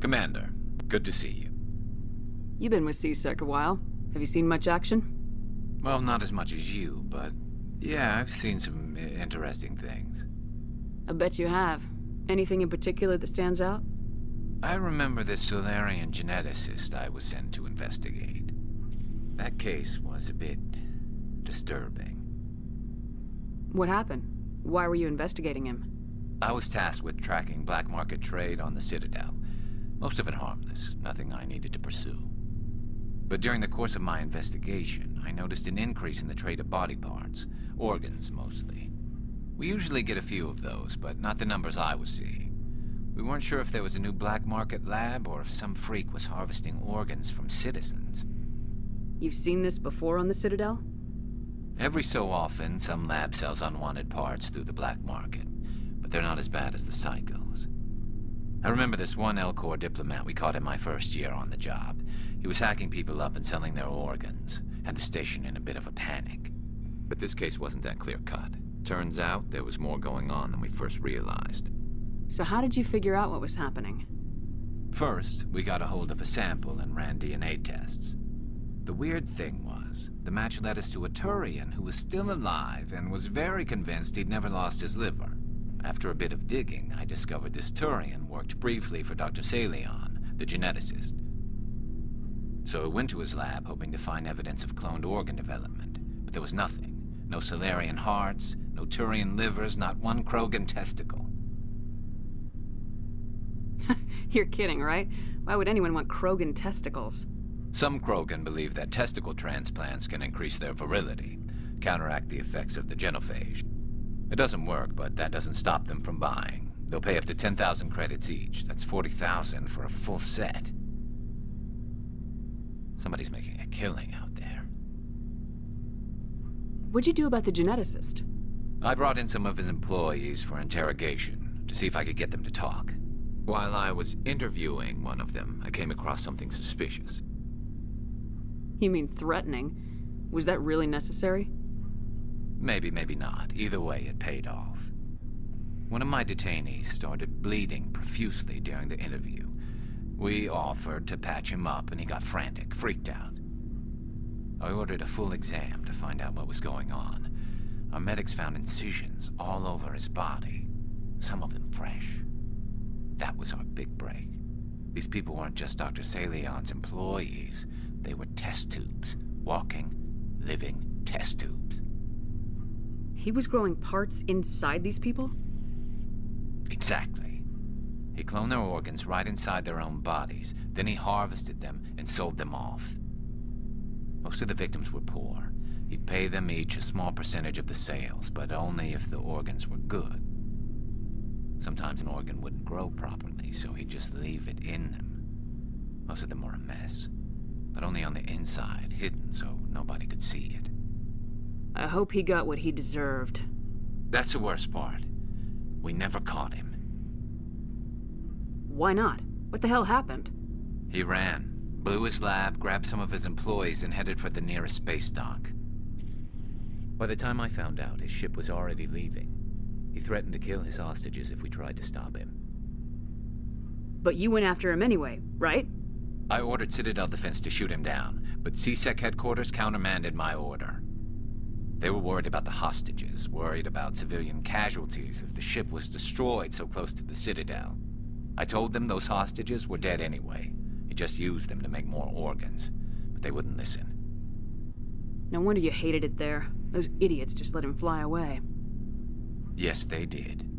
Commander, good to see you. You've been with C-Sec a while. Have you seen much action? Well, not as much as you, but yeah, I've seen some interesting things. I bet you have. Anything in particular that stands out? I remember this Solarian geneticist I was sent to investigate. That case was a bit disturbing. What happened? Why were you investigating him? I was tasked with tracking black market trade on the Citadel. Most of it harmless, nothing I needed to pursue. But during the course of my investigation, I noticed an increase in the trade of body parts, organs mostly. We usually get a few of those, but not the numbers I was seeing. We weren't sure if there was a new black market lab or if some freak was harvesting organs from citizens. You've seen this before on the Citadel? Every so often, some lab sells unwanted parts through the black market, but they're not as bad as the psychos. I remember this one L-Corps diplomat we caught in my first year on the job. He was hacking people up and selling their organs, had the station in a bit of a panic. But this case wasn't that clear-cut. Turns out there was more going on than we first realized. So how did you figure out what was happening? First, we got a hold of a sample and ran DNA tests. The weird thing was, the match led us to a Turian who was still alive and was very convinced he'd never lost his liver. After a bit of digging, I discovered this Turian worked briefly for Dr. Salion, the geneticist. So I went to his lab hoping to find evidence of cloned organ development, but there was nothing. No Solarian hearts, no Turian livers, not one Krogan testicle. You're kidding, right? Why would anyone want Krogan testicles? Some Krogan believe that testicle transplants can increase their virility, counteract the effects of the genophage. It doesn't work, but that doesn't stop them from buying. They'll pay up to 10,000 credits each. That's 40,000 for a full set. Somebody's making a killing out there. What'd you do about the geneticist? I brought in some of his employees for interrogation, to see if I could get them to talk. While I was interviewing one of them, I came across something suspicious. You mean threatening? Was that really necessary? Maybe, maybe not. Either way, it paid off. One of my detainees started bleeding profusely during the interview. We offered to patch him up, and he got frantic, freaked out. I ordered a full exam to find out what was going on. Our medics found incisions all over his body, some of them fresh. That was our big break. These people weren't just Dr. Salion's employees. They were test tubes. Walking, living test tubes. He was growing parts inside these people? Exactly. He cloned their organs right inside their own bodies. Then he harvested them and sold them off. Most of the victims were poor. He'd pay them each a small percentage of the sales, but only if the organs were good. Sometimes an organ wouldn't grow properly, so he'd just leave it in them. Most of them were a mess, but only on the inside, hidden so nobody could see it. I hope he got what he deserved. That's the worst part. We never caught him. Why not? What the hell happened? He ran, blew his lab, grabbed some of his employees, and headed for the nearest space dock. By the time I found out, his ship was already leaving. He threatened to kill his hostages if we tried to stop him. But you went after him anyway, right? I ordered Citadel Defense to shoot him down, but C-Sec headquarters countermanded my order. They were worried about the hostages, worried about civilian casualties if the ship was destroyed so close to the Citadel. I told them those hostages were dead anyway. He just used them to make more organs, but they wouldn't listen. No wonder you hated it there. Those idiots just let him fly away. Yes, they did.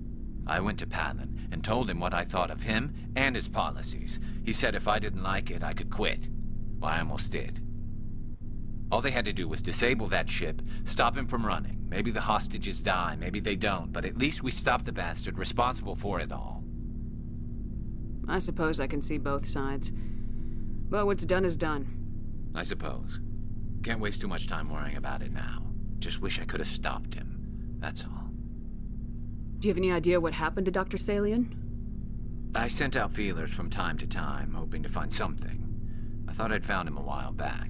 I went to Palin and told him what I thought of him and his policies. He said if I didn't like it, I could quit. Well, I almost did. All they had to do was disable that ship, stop him from running. Maybe the hostages die, maybe they don't, but at least we stopped the bastard responsible for it all. I suppose I can see both sides. But what's done is done. I suppose. Can't waste too much time worrying about it now. Just wish I could have stopped him. That's all. Do you have any idea what happened to Dr. Salion? I sent out feelers from time to time, hoping to find something. I thought I'd found him a while back.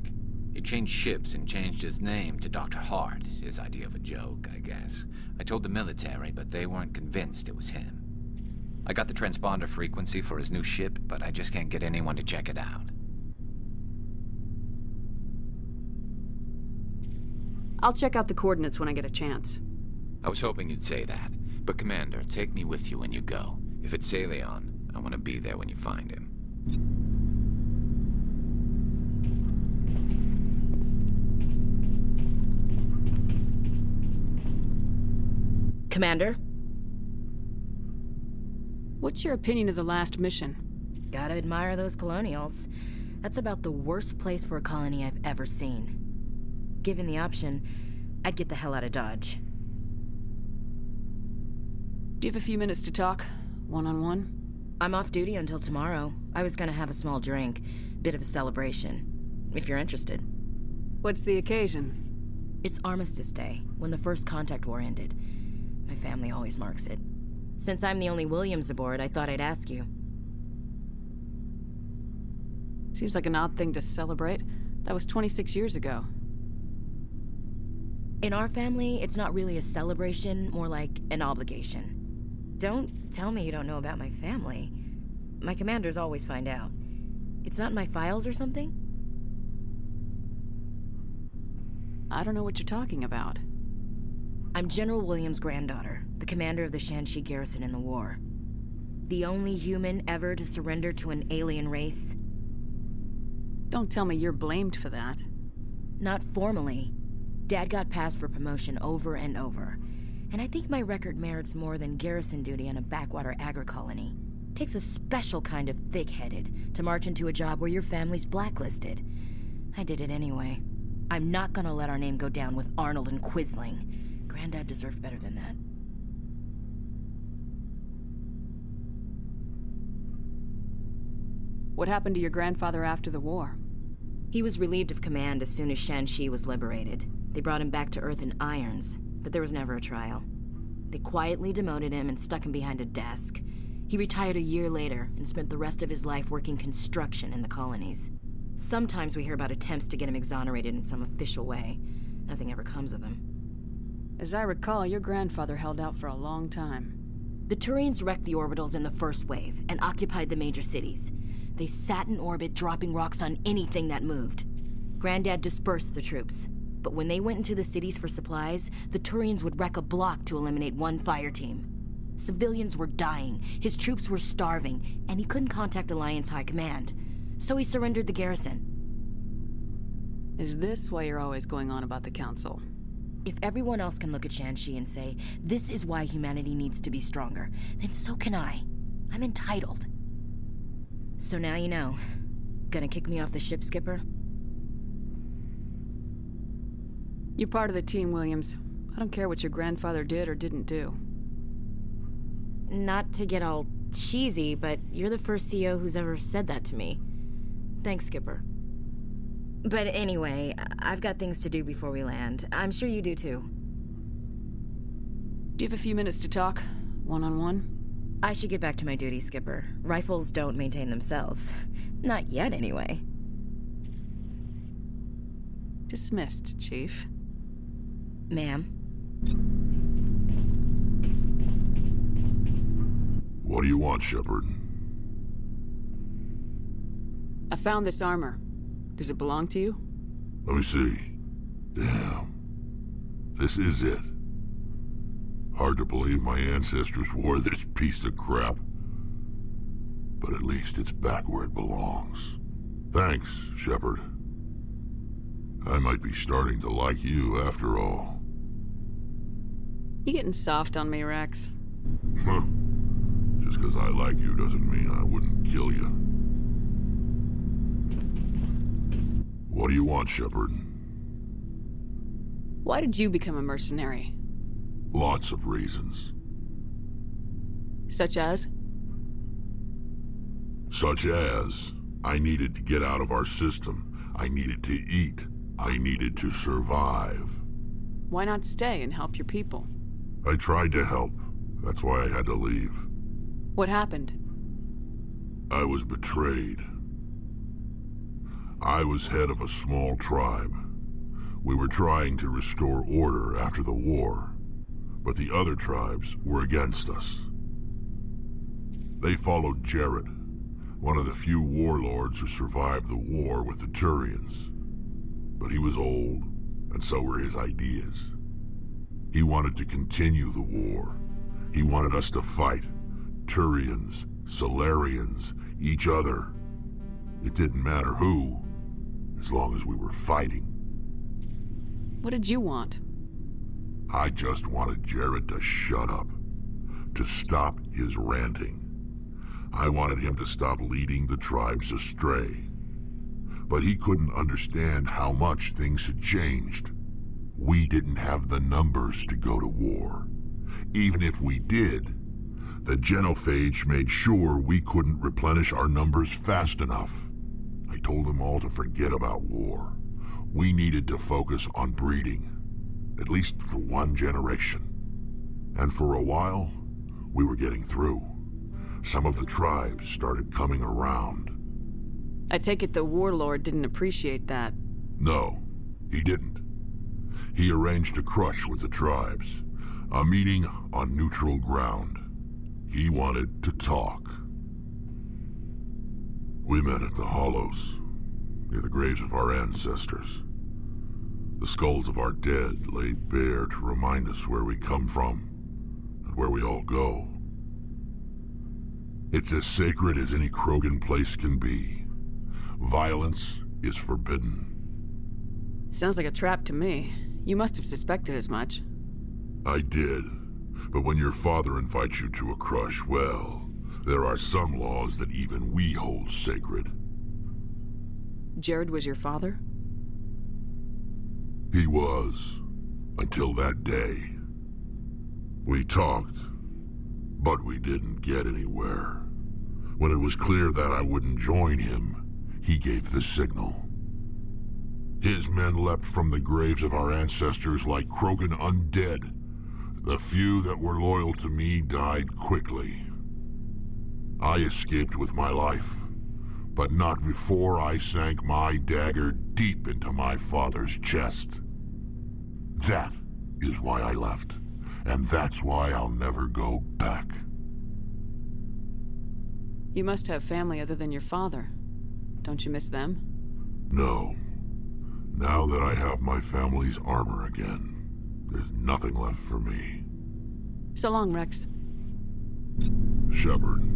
He changed ships and changed his name to Dr. Hart, his idea of a joke, I guess. I told the military, but they weren't convinced it was him. I got the transponder frequency for his new ship, but I just can't get anyone to check it out. I'll check out the coordinates when I get a chance. I was hoping you'd say that. But Commander, take me with you when you go. If it's Salion, I want to be there when you find him. Commander? What's your opinion of the last mission? Gotta admire those colonials. That's about the worst place for a colony I've ever seen. Given the option, I'd get the hell out of Dodge. Do you have a few minutes to talk? One-on-one? I'm off duty until tomorrow. I was gonna have a small drink. Bit of a celebration. If you're interested. What's the occasion? It's Armistice Day, when the first contact war ended. My family always marks it. Since I'm the only Williams aboard, I thought I'd ask you. Seems like an odd thing to celebrate. That was 26 years ago. In our family, it's not really a celebration, more like an obligation. Don't tell me you don't know about my family. My commanders always find out. It's not in my files or something? I don't know what you're talking about. I'm General Williams' granddaughter, the commander of the Shanxi garrison in the war. The only human ever to surrender to an alien race. Don't tell me you're blamed for that. Not formally. Dad got passed for promotion over and over. And I think my record merits more than garrison duty on a backwater agri-colony. Takes a special kind of thick-headed to march into a job where your family's blacklisted. I did it anyway. I'm not gonna let our name go down with Arnold and Quisling. Granddad deserved better than that. What happened to your grandfather after the war? He was relieved of command as soon as Shanxi was liberated. They brought him back to Earth in irons, but there was never a trial. They quietly demoted him and stuck him behind a desk. He retired a year later and spent the rest of his life working construction in the colonies. Sometimes we hear about attempts to get him exonerated in some official way. Nothing ever comes of them. As I recall, your grandfather held out for a long time. The Turians wrecked the orbitals in the first wave and occupied the major cities. They sat in orbit, dropping rocks on anything that moved. Granddad dispersed the troops, but when they went into the cities for supplies, the Turians would wreck a block to eliminate one fire team. Civilians were dying, his troops were starving, and he couldn't contact Alliance High Command. So he surrendered the garrison. Is this why you're always going on about the Council? If everyone else can look at Shanxi and say, this is why humanity needs to be stronger, then so can I. I'm entitled. So now you know. Gonna kick me off the ship, Skipper? You're part of the team, Williams. I don't care what your grandfather did or didn't do. Not to get all cheesy, but you're the first CEO who's ever said that to me. Thanks, Skipper. But anyway, I've got things to do before we land. I'm sure you do too. Do you have a few minutes to talk? One-on-one? I should get back to my duty, Skipper. Rifles don't maintain themselves. Not yet, anyway. Dismissed, Chief. Ma'am? What do you want, Shepard? I found this armor. Does it belong to you? Let me see. Damn. This is it. Hard to believe my ancestors wore this piece of crap. But at least it's back where it belongs. Thanks, Shepard. I might be starting to like you after all. You getting soft on me, Wrex? Huh. Just because I like you doesn't mean I wouldn't kill you. What do you want, Shepard? Why did you become a mercenary? Lots of reasons. Such as? Such as, I needed to get out of our system. I needed to eat. I needed to survive. Why not stay and help your people? I tried to help. That's why I had to leave. What happened? I was betrayed. I was head of a small tribe. We were trying to restore order after the war, but the other tribes were against us. They followed Jared, one of the few warlords who survived the war with the Turians. But he was old, and so were his ideas. He wanted to continue the war. He wanted us to fight. Turians, Solarians, each other. It didn't matter who, as long as we were fighting. What did you want? I just wanted Jared to shut up, to stop his ranting. I wanted him to stop leading the tribes astray. But he couldn't understand how much things had changed. We didn't have the numbers to go to war. Even if we did, the genophage made sure we couldn't replenish our numbers fast enough. I told them all to forget about war. We needed to focus on breeding, at least for one generation. And for a while, we were getting through. Some of the tribes started coming around. I take it the warlord didn't appreciate that. No, he didn't. He arranged a crush with the tribes, a meeting on neutral ground. He wanted to talk. We met at the Hollows, near the graves of our ancestors. The skulls of our dead laid bare to remind us where we come from and where we all go. It's as sacred as any Krogan place can be. Violence is forbidden. Sounds like a trap to me. You must have suspected as much. I did. But when your father invites you to a crush, well, there are some laws that even we hold sacred. Jared was your father? He was, until that day. We talked, but we didn't get anywhere. When it was clear that I wouldn't join him, he gave the signal. His men leapt from the graves of our ancestors like Krogan undead. The few that were loyal to me died quickly. I escaped with my life, but not before I sank my dagger deep into my father's chest. That is why I left, and that's why I'll never go back. You must have family other than your father. Don't you miss them? No. Now that I have my family's armor again, there's nothing left for me. So long, Wrex. Shepard.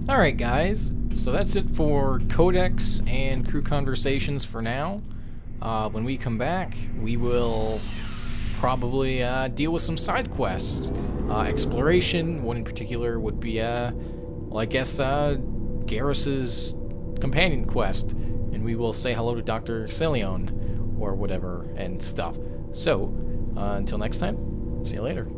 Alright guys, so that's it for Codex and crew conversations for now. When we come back, we will probably deal with some side quests. Exploration, one in particular would be, well, I guess, Garrus's companion quest. And we will say hello to Dr. Celion, or whatever, and stuff. So, until next time, see you later.